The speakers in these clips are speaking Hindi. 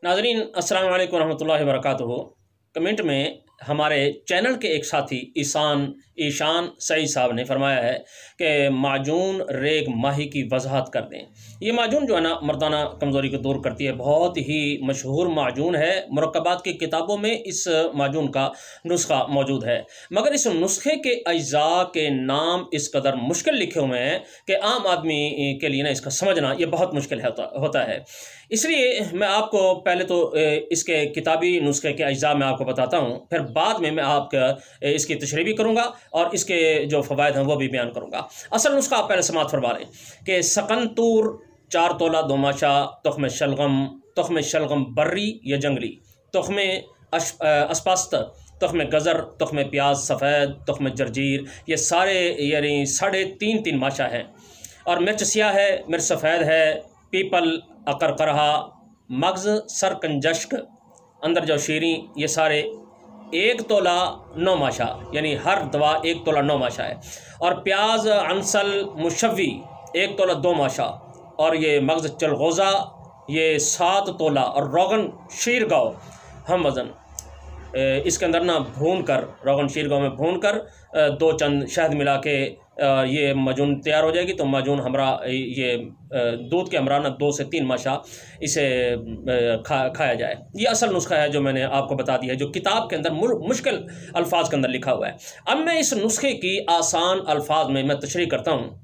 नाज़रीन अस्सलाम वालेकुम रहमतुल्लाहि व बरकातुहू। कमेंट में हमारे चैनल के एक साथी ईशान सईद साहब ने फरमाया है कि माजून रेग माही की वजाहत कर दें। ये माजून जो है ना मर्दाना कमज़ोरी को दूर करती है, बहुत ही मशहूर माजून है। मुरक्कबात की किताबों में इस माजून का नुस्खा मौजूद है, मगर इस नुस्खे के अज्जा के नाम इस कदर मुश्किल लिखे हुए हैं कि आम आदमी के लिए ना इसका समझना ये बहुत मुश्किल होता है। इसलिए मैं आपको पहले तो इसके किताबी नुस्खे के अज्जा मैं आपको बताता हूँ, फिर बाद में मैं आपका इसकी तशरीह भी करूँगा और इसके जो फ़वाइद हैं वो भी बयान करूँगा। असल नुस्खा आप पहले समात फरमा लें कि सकंतूर 4 तोला दोमाशा, तुख्म शलगम बर्री या जंगली, तुख्म अस्पस्त, तुख्म गज़र, तुख्म प्याज सफ़ेद, तुख्म जर्जीर, ये सारे यानी 3.5 माशा हैं। और मिर्च स्याह है, मिर्च सफ़ेद है, पीपल, अकरकरहा, मगज़, सरकंजश्क, अंदर जो शीरी, ये सारे 1 तोला 9 माशा, यानी हर दवा 1 तोला 9 माशा है। और प्याज अंसल मुशव्वी 1 तोला 2 माशा, और ये मगज़ चलगोज़ा ये 7 तोला, और रोगन शीरगाव हम वज़न इसके अंदर ना भून कर, रोगन शीरगाव में भून कर 2 चंद शहद मिला के ये माजून तैयार हो जाएगी। तो माजून हमरा ये दूध के हमरा ना 2 से 3 माशा इसे खाया जाए। ये असल नुस्खा है जो मैंने आपको बता दिया है, जो किताब के अंदर मुश्किल अल्फाज के अंदर लिखा हुआ है। अब मैं इस नुस्खे की आसान अल्फाज में मैं तशरीह करता हूँ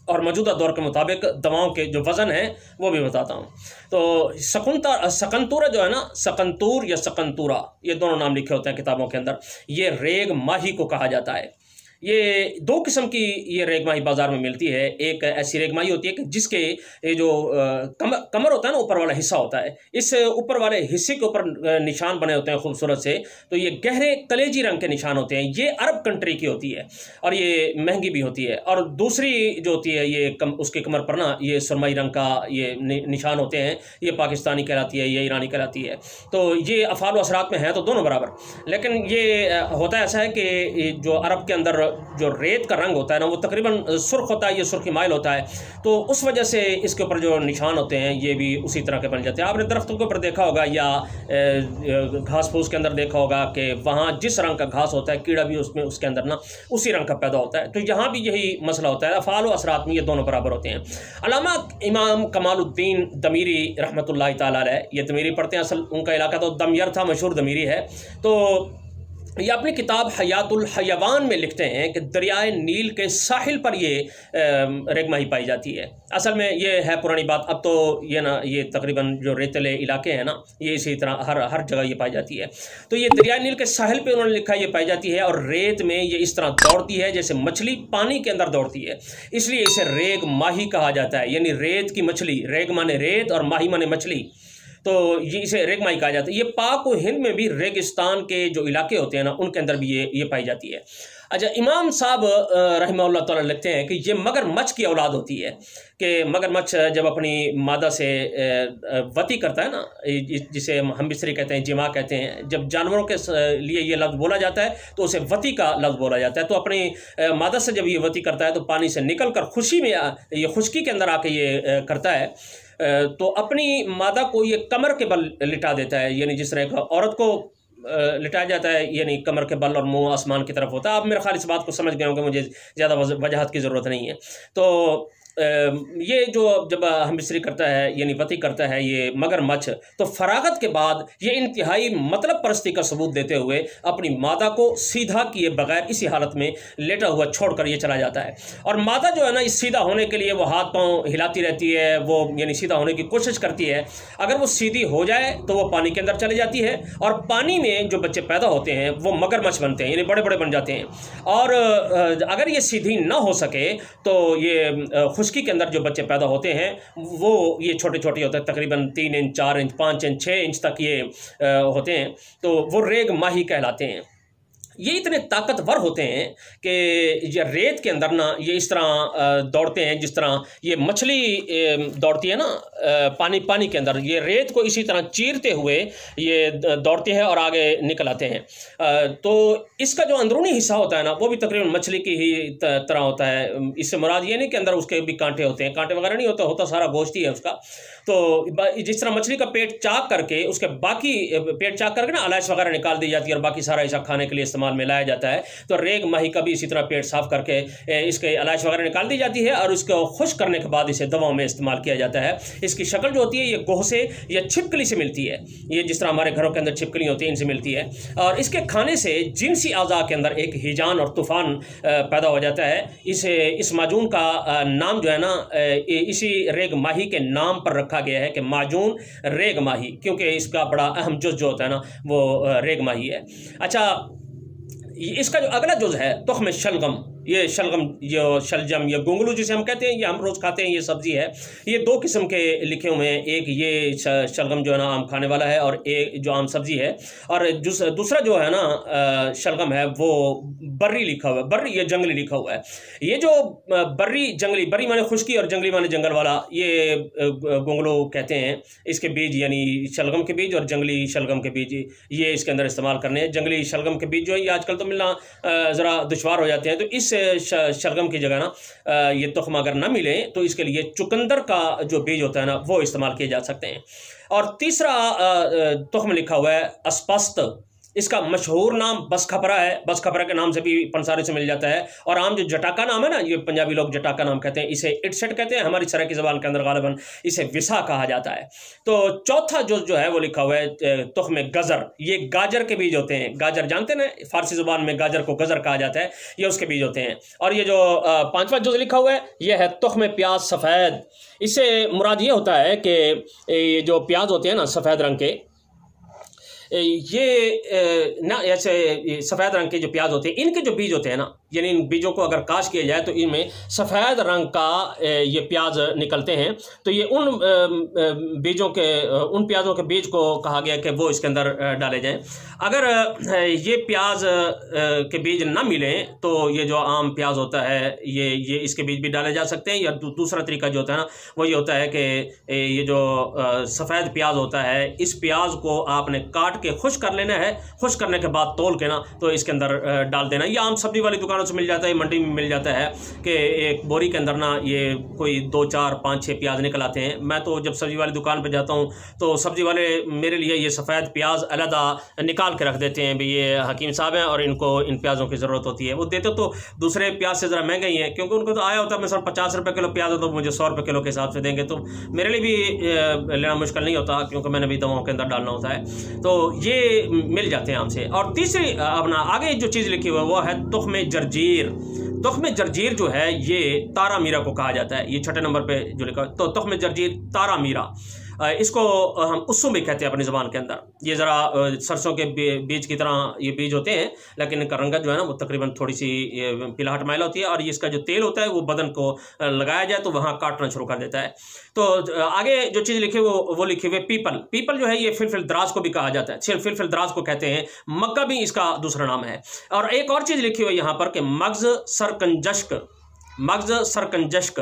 और मौजूदा दौर के मुताबिक दवाओं के जो वज़न है वो भी बताता हूँ। तो सकंतूरा जो है ना, सकंतूर या सकंतूरा, ये दोनों नाम लिखे होते हैं किताबों के अंदर। ये रेग माही को कहा जाता है। ये 2 किस्म की ये रेग माही बाज़ार में मिलती है। एक ऐसी रेग माही होती है कि जिसके ये जो कमर होता है ना, ऊपर वाला हिस्सा होता है, इस ऊपर वाले हिस्से के ऊपर निशान बने होते हैं खूबसूरत से। तो ये गहरे कलेजी रंग के निशान होते हैं। ये अरब कंट्री की होती है और ये महंगी भी होती है। और दूसरी जो होती है ये उसके कमर पर ना ये सुरमई रंग का ये निशान होते हैं। ये पाकिस्तानी कहलाती है, ये ईरानी कहलाती है। तो ये अफ़ाल व असरात में है तो दोनों बराबर, लेकिन ये होता ऐसा है कि जो अरब के अंदर जो रेत का रंग होता है ना, वो तकरीबन सुर्ख होता है, ये सुर्खी माइल होता है। तो उस वजह से इसके ऊपर जो निशान होते हैं ये भी उसी तरह के बन जाते हैं। आपने दरख्तों के ऊपर देखा होगा या घास फूस के अंदर देखा होगा कि वहाँ जिस रंग का घास होता है, कीड़ा भी उसमें उसके अंदर ना उसी रंग का पैदा होता है। तो यहाँ भी यही मसला होता है। अफ़ाल व असरात में ये दोनों बराबर होते हैं। अल्लामा इमाम कमालुद्दीन दमीरी रहमतुल्लाहि ताला अलैह, ये दमीरी पढ़ते हैं, असल उनका इलाका तो दमयर था, मशहूर दमीरी है। तो ये अपनी किताब हयातुल हयवान में लिखते हैं कि दरियाए नील के साहिल पर ये रेग माही पाई जाती है। असल में ये है पुरानी बात, अब तो ये ना ये तकरीबन जो रेतले इलाके हैं ना, ये इसी तरह हर जगह ये पाई जाती है। तो ये दरियाए नील के साहिल पे उन्होंने लिखा ये पाई जाती है, और रेत में ये इस तरह दौड़ती है जैसे मछली पानी के अंदर दौड़ती है, इसलिए इसे रेग माही कहा जाता है। यानी रेत की मछली, रेग माने रेत और माही माने मछली, तो ये इसे रेग माही कहा जाता है। ये पाक व हिंद में भी रेगिस्तान के जो इलाके होते हैं ना, उनके अंदर भी ये पाई जाती है। अच्छा, इमाम साहब रहमतुल्लाह ताला लिखते हैं कि ये मगरमच्छ की औलाद होती है। कि मगरमच्छ जब अपनी मादा से वती करता है ना, जिसे हम बिस्तरी कहते हैं, जिमा कहते हैं, जब जानवरों के लिए ये लफ्ज़ बोला जाता है तो उसे वती का लफ्ज़ बोला जाता है। तो अपनी मादा से जब ये वती करता है तो पानी से निकल कर खुशी में ये खुश्की के अंदर आके ये करता है, तो अपनी मादा को ये कमर के बल लिटा देता है। यानी जिस तरह का औरत को लिटाया जाता है, यानी कमर के बल और मुंह आसमान की तरफ होता है। आप मेरे ख्याल इस बात को समझ गए होंगे, मुझे ज़्यादा वजाहत की ज़रूरत नहीं है। तो ये जो जब हम बिस्तरी करता है यानी वती करता है ये मगरमच्छ, तो फरागत के बाद ये इंतहाई मतलब परस्ती का सबूत देते हुए अपनी मादा को सीधा किए बगैर इसी हालत में लेटा हुआ छोड़कर ये चला जाता है। और मादा जो है ना, इस सीधा होने के लिए वो हाथ पांव हिलाती रहती है, वो यानी सीधा होने की कोशिश करती है। अगर वो सीधी हो जाए तो वो पानी के अंदर चली जाती है, और पानी में जो बच्चे पैदा होते हैं वो मगरमच्छ बनते हैं, यानी बड़े बड़े बन जाते हैं। और अगर ये सीधी ना हो सके तो ये खुश्की के अंदर जो बच्चे पैदा होते हैं वो ये छोटे छोटे होते हैं, तकरीबन 3 इंच, 4 इंच, 5 इंच, 6 इंच तक ये होते हैं। तो वो रेग माही कहलाते हैं। ये इतने ताकतवर होते हैं कि ये रेत के अंदर ना ये इस तरह दौड़ते हैं जिस तरह ये मछली दौड़ती है ना पानी के अंदर, ये रेत को इसी तरह चीरते हुए ये दौड़ते हैं और आगे निकल आते हैं। तो इसका जो अंदरूनी हिस्सा होता है ना वो भी तकरीबन मछली की ही तरह होता है। इससे मुराद ये नहीं कि अंदर उसके भी कांटे होते हैं, कांटे वगैरह नहीं होता सारा गोश्त ही है उसका। तो जिस तरह मछली का पेट चाक करके उसके बाकी पेट चाक करके ना अलाइश वगैरह निकाल दी जाती है और बाकी सारा हिस्सा खाने के लिए इस्तेमाल में लाया जाता है, तो रेग माही का भी इसी तरह पेट साफ करके इसके अलाइश वगैरह निकाल दी जाती है और उसको खुश करने के बाद इसे दवाओं में इस्तेमाल किया जाता है। इसकी शक्ल जो होती है ये गोह से या छिपकली से मिलती है, ये जिस तरह हमारे घरों के अंदर छिपकली होती है इनसे मिलती है। और इसके खाने से जिनसी आज़ा के अंदर एक हिजान और तूफान पैदा हो जाता है। इस माजून का नाम जो है ना इसी रेग माही के नाम पर रखा गया है कि माजून रेग माही, क्योंकि इसका बड़ा अहम जुज़ जो होता है ना वो रेग माही है। अच्छा, इसका जो अगला जुज़ है तुख्म शलगम, ये शलगम जो शलजम या गुंगलू जिसे हम कहते हैं, ये हम रोज़ खाते हैं, ये सब्ज़ी है। ये दो किस्म के लिखे हुए हैं, एक ये शलगम जो है ना आम खाने वाला है और एक जो आम सब्ज़ी है, और दूसरा जो है ना शलगम है वो बर्री लिखा हुआ है, बर्री या जंगली लिखा हुआ है। ये जो बर्री जंगली, बर्री माने खुश्की और जंगली माने जंगल वाला, ये गुंगलू कहते हैं। इसके बीज यानी शलगम के बीज और जंगली शलगम के बीज ये इसके अंदर इस्तेमाल करने हैं। जंगली शलगम के बीज जो है ये आजकल तो मिलना ज़रा दुश्वार हो जाते हैं, तो इस शलगम की जगह ना ये तुख्म अगर ना मिले तो इसके लिए चुकंदर का जो बीज होता है ना वो इस्तेमाल किए जा सकते हैं। और तीसरा तुख्म लिखा हुआ है अस्पस्त, इसका मशहूर नाम बस खपरा है, बस खपरा के नाम से भी पंसारी से मिल जाता है। और आम जो जटाका नाम है ना, ये पंजाबी लोग जटाका नाम कहते हैं, इसे इटसेट कहते हैं, हमारी सराय की ज़बान के अंदर गालिबन इसे विसा कहा जाता है। तो चौथा जो है वो लिखा हुआ है तुख्म गज़र, ये गाजर के बीज होते हैं। गाजर जानते हैं ना, फारसी ज़ुबान में गाजर को गज़र कहा जाता है, ये उसके बीज होते हैं। और ये जो पांचवा जुज़ लिखा हुआ है ये है तुख्म प्याज सफ़ेद। इससे मुराद ये होता है कि ये जो प्याज होते हैं ना सफ़ेद रंग के, ये ना ऐसे सफ़ेद रंग के जो प्याज होते हैं इनके जो बीज होते हैं ना, यानी इन बीजों को अगर काश किया जाए तो इनमें सफ़ेद रंग का ये प्याज निकलते हैं। तो ये उन बीजों के उन प्याज़ों के बीज को कहा गया कि वो इसके अंदर डाले जाएं। अगर ये प्याज के बीज ना मिलें तो ये जो आम प्याज होता है ये इसके बीज भी डाले जा सकते हैं। या दूसरा तरीका जो होता है ना वो ये होता है कि ये जो सफ़ेद प्याज होता है इस प्याज को आपने काट के खुश कर लेना है, खुश करने के बाद तोल के ना तो इसके अंदर डाल देना। ये आम सब्जी वाली दुकानों से मिल जाता है, मंडी में मिल जाता है कि एक बोरी के अंदर ना ये कोई 2, 4, 5, 6 प्याज निकल आते हैं। मैं तो जब सब्जी वाली दुकान पर जाता हूँ तो सब्जी वाले मेरे लिए ये सफ़ेद प्याज अलहदा निकाल के रख देते हैं, भाई ये हकीम साहब हैं और इनको इन प्याज़ों की ज़रूरत होती है। वो देते तो दूसरे प्याज से ज़रा महंगे ही हैं, क्योंकि उनको तो आया होता है मिसाल 50 रुपये किलो प्याज हो तो मुझे 100 रुपये किलो के हिसाब से देंगे, तो मेरे लिए भी लेना मुश्किल नहीं होता क्योंकि मैंने भी दवाओं के अंदर डालना होता है। तो ये मिल जाते हैं हमसे। और तीसरी अपना आगे जो चीज़ लिखी हुई है वो है तुख्म जर्जीर। तुख्म जर्जीर जो है ये तारा मीरा को कहा जाता है, ये 6 नंबर पे जो लिखा है। तो तुख्म जर्जीर तारा मीरा, इसको हम उस्सुम भी कहते हैं अपनी ज़बान के अंदर। ये ज़रा सरसों के बीज की तरह ये बीज होते हैं, लेकिन इनका रंगत जो है ना वो तकरीबन थोड़ी सी पिलाहट माइला होती है। और इसका जो तेल होता है वो बदन को लगाया जाए तो वहाँ काटना शुरू कर देता है। तो आगे जो चीज़ लिखी वो लिखी हुई पीपल। पीपल जो है ये फिलफिल दराज को भी कहा जाता है, फिलफिल दराज को कहते हैं। मक्का भी इसका दूसरा नाम है। और एक और चीज़ लिखी हुई यहाँ पर कि मग्ज़ सरकंजश्क, मग्ज़ सरकंजश्क।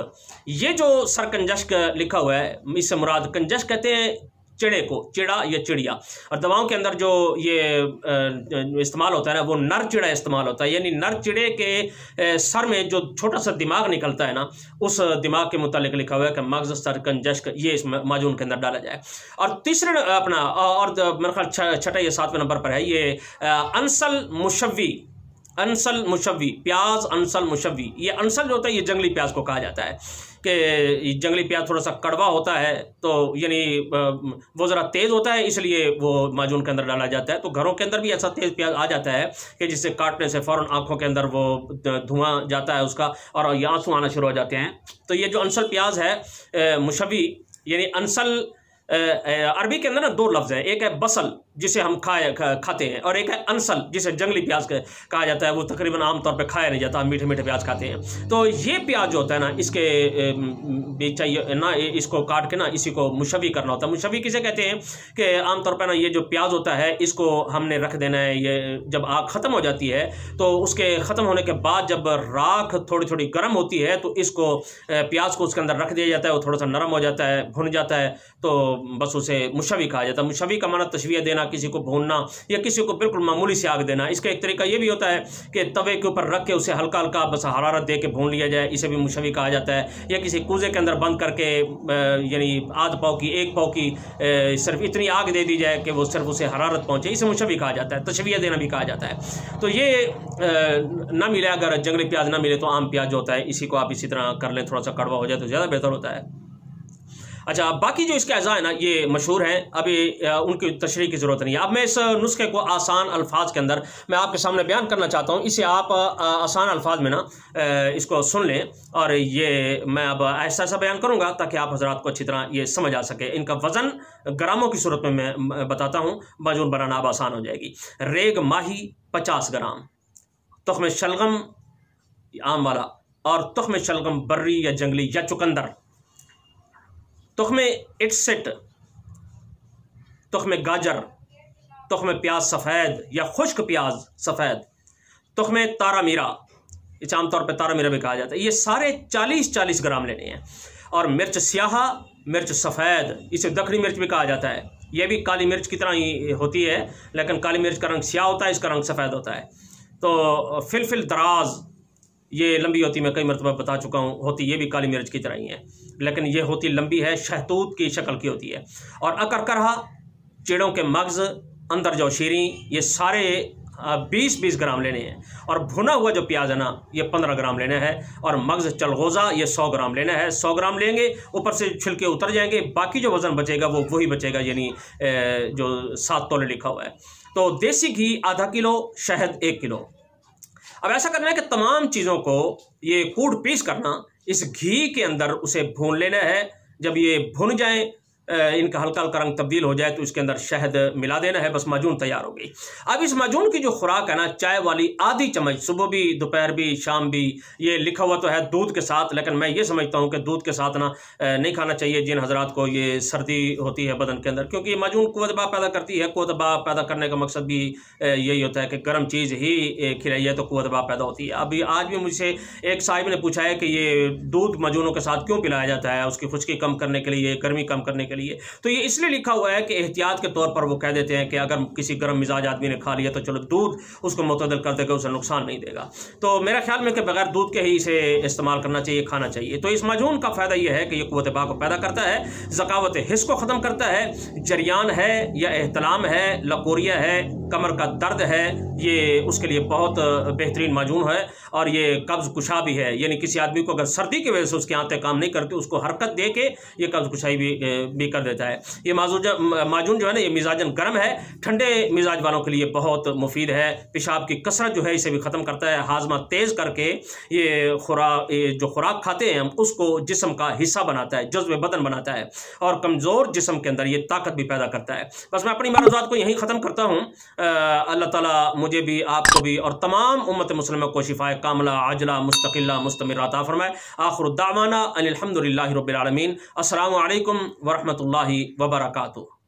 ये जो सरकंजश्क लिखा हुआ है इससे मुराद कंजश्क कहते हैं चिड़े को, चिड़ा या चिड़िया। और दवाओं के अंदर जो ये इस्तेमाल होता है ना वो नर चिड़ा इस्तेमाल होता है, यानी नर चिड़े के सर में जो छोटा सा दिमाग निकलता है ना उस दिमाग के मुतालिक लिखा हुआ है कि मग्ज़ सरकंजश्क ये इस माजून के अंदर डाला जाए। और तीसरे अपना और मेरे ख्याल 6 या 7वें नंबर पर है ये अंसल मुशव्वी। अंसल मुशव्वी प्याज, अंसल मुशव्वी। ये अंसल जो होता है ये जंगली प्याज को कहा जाता है कि जंगली प्याज थोड़ा सा कड़वा होता है, तो यानी वो ज़रा तेज़ होता है इसलिए वो माजून के अंदर डाला जाता है। तो घरों के अंदर भी ऐसा तेज़ प्याज आ जाता है कि जिससे काटने से फ़ौरन आँखों के अंदर वो धुआं जाता है उसका और ये आंसू आना शुरू हो जाते हैं। तो ये जो अंसल प्याज है मुशव्वी यानी अंसल, अरबी के अंदर ना 2 लफ्ज़ हैं, एक है बसल जिसे हम खाते हैं, और एक है अनसल जिसे जंगली प्याज कहा जाता है। वो तकरीबन आमतौर पे खाया नहीं जाता, हम मीठे मीठे प्याज खाते हैं। तो ये प्याज जो होता है ना, इसके भी चाहिए ना, इसको काट के ना इसी को मुशवी करना होता है। मुशवी किसे कहते हैं कि आमतौर पर ना ये जो प्याज होता है इसको हमने रख देना है। ये जब आग ख़त्म हो जाती है तो उसके ख़त्म होने के बाद जब राख थोड़ी थोड़ी गर्म होती है तो इसको प्याज को उसके अंदर रख दिया जाता है। वो थोड़ा सा नरम हो जाता है, भुन जाता है, तो बस उसे मुशवी कहा जाता है। मुशवी का माना तशवीह देना, किसी को भूनना या किसी को बिल्कुल मामूली से आग देना। इसका एक तरीका ये भी होता है कि तवे के ऊपर रख के उसे हल्का हल्का बस हरारत दे के भून लिया जाए, इसे भी मुशवी कहा जाता है। या किसी कूजे के अंदर बंद करके यानी आध पाव की, एक पाव की सिर्फ इतनी आग दे दी जाए कि वो सिर्फ उसे हरारत पहुँचे, इसे मुशवी कहा जाता है, तशवीह देना भी कहा जाता है। तो ये ना मिले, अगर जंगली प्याज ना मिले तो आम प्याज जो होता है इसी को आप इसी तरह कर लें, थोड़ा सा कड़वा हो जाए तो ज़्यादा बेहतर होता है। अच्छा, बाकी जो इसके अज़ा है ना ये मशहूर हैं, अभी उनकी तशरीह की ज़रूरत नहीं है। अब मैं इस नुस्खे को आसान अल्फाज के अंदर मैं आपके सामने बयान करना चाहता हूँ। इसे आप आसान अल्फाज में ना इसको सुन लें, और ये मैं अब ऐसा ऐसा बयान करूँगा ताकि आप हज़रात को अच्छी तरह ये समझ आ सके। इनका वज़न ग्रामों की सूरत में मैं बताता हूँ, माजून बनाना अब आसान हो जाएगी। रेग माही 50 ग्राम, तुख्म शलगम आम वाला, और तुख्म शलगम बर्री या जंगली या चुकंदर, तुख्म इटसेट, तुख्म गाजर, तुख्म प्याज सफ़ेद या खुश्क प्याज सफ़ेद, तुख्म तारा मीरा, इसे आमतौर पर तारा मीरा भी कहा जाता है। ये सारे 40-40 ग्राम लेने हैं। और मिर्च स्याहा, मिर्च सफ़ेद, इसे दखनी मिर्च भी कहा जाता है। यह भी काली मिर्च की तरह ही होती है, लेकिन काली मिर्च का रंग स्याह होता है, इसका रंग सफ़ेद होता है। तो फिलफिल दराज, ये लंबी होती, मैं कई मरतबा बता चुका हूँ, होती ये भी काली मिर्च की तरह ही है, लेकिन ये होती लंबी है, शहतूत की शक्ल की होती है। और अकरकरहा, चिड़ों के मगज़, अंदर जो शीरी, ये सारे 20-20 ग्राम लेने हैं। और भुना हुआ जो प्याज है ना ये 15 ग्राम लेना है। और मगज़ चलगोज़ा ये 100 ग्राम लेना है। 100 ग्राम लेंगे, ऊपर से छिलके उतर जाएंगे, बाकी जो वज़न बचेगा वो वही बचेगा, यानी जो 7 तोले लिखा हुआ है। तो देसी घी आधा किलो, शहद 1 किलो। अब ऐसा करना है कि तमाम चीज़ों को ये कूट पीस करना, इस घी के अंदर उसे भून लेना है। जब ये भुन जाए, इनका हल्का हल्का रंग तब्दील हो जाए तो इसके अंदर शहद मिला देना है, बस माजून तैयार हो गई। अब इस माजून की जो खुराक है ना, चाय वाली आधी चम्मच, सुबह भी, दोपहर भी, शाम भी। ये लिखा हुआ तो है दूध के साथ, लेकिन मैं ये समझता हूँ कि दूध के साथ ना नहीं खाना चाहिए जिन हजरात को ये सर्दी होती है बदन के अंदर, क्योंकि माजून क़ुव्वत बाप पैदा करती है। क़ुव्वत बाप पैदा करने का मकसद भी यही होता है कि गर्म चीज़ ही खिलाइए तो क़ुव्वत बाप पैदा होती है। अभी आज भी मुझसे एक साहिब ने पूछा है कि ये दूध माजूनों के साथ क्यों पिलाया जाता है, उसकी खुश्की कम करने के लिए, गर्मी कम करने के लिए। तो ये इसलिए लिखा हुआ है कि एहतियात के तौर पर वो कह देते हैं कि अगर किसी गर्म मिजाज आदमी ने खा लिया तो चलो दूध उसको मुतदल कर देगा, उसे नुकसान नहीं देगा। तो मेरा ख्याल में कि बगैर दूध के ही इसे इस्तेमाल करना चाहिए, खाना चाहिए। तो इस माजून का फ़ायदा यह है कि ये क़ुव्वत बाक़ को पैदा करता है, ज़कावत हिस्स को ख़त्म करता है, जरियान है या एहतलाम है, लकोरिया है, कमर का दर्द है, ये उसके लिए बहुत बेहतरीन माजून है। और ये कब्ज़ कुशा भी है, यानी किसी आदमी को अगर सर्दी की वजह से उसकी आंतें काम नहीं करती, उसको हरकत दे के ये कब्ज़ कुशाई भी कर देता है। ये माजून जो है ना, ये मिजाजन गर्म है, ठंडे मिजाज वालों के लिए बहुत मुफीद है। पेशाब की कसरत जो है इसे भी ख़त्म करता है, हाजमा तेज़ करके ये जो खुराक खाते हैं हम उसको जिस्म का हिस्सा बनाता है, जज्व बदन बनाता है, और कमज़ोर जिस्म के अंदर ये ताकत भी पैदा करता है। बस मैं अपनी मालूमात को यहीं ख़त्म करता हूँ। अल्लाह ताला मुझे भी, आपको भी और तमाम उम्मत मुस्लिमा को शिफाए कामला आजला मुस्तकिल्ला मुस्तमिर अता फरमाए। आखिर दावाना अनिल हम्दुलिल्लाहि रब्बिल आलमीन। अस्सलामु अलैकुम व रहमतुल्लाहि व बरकातुहू।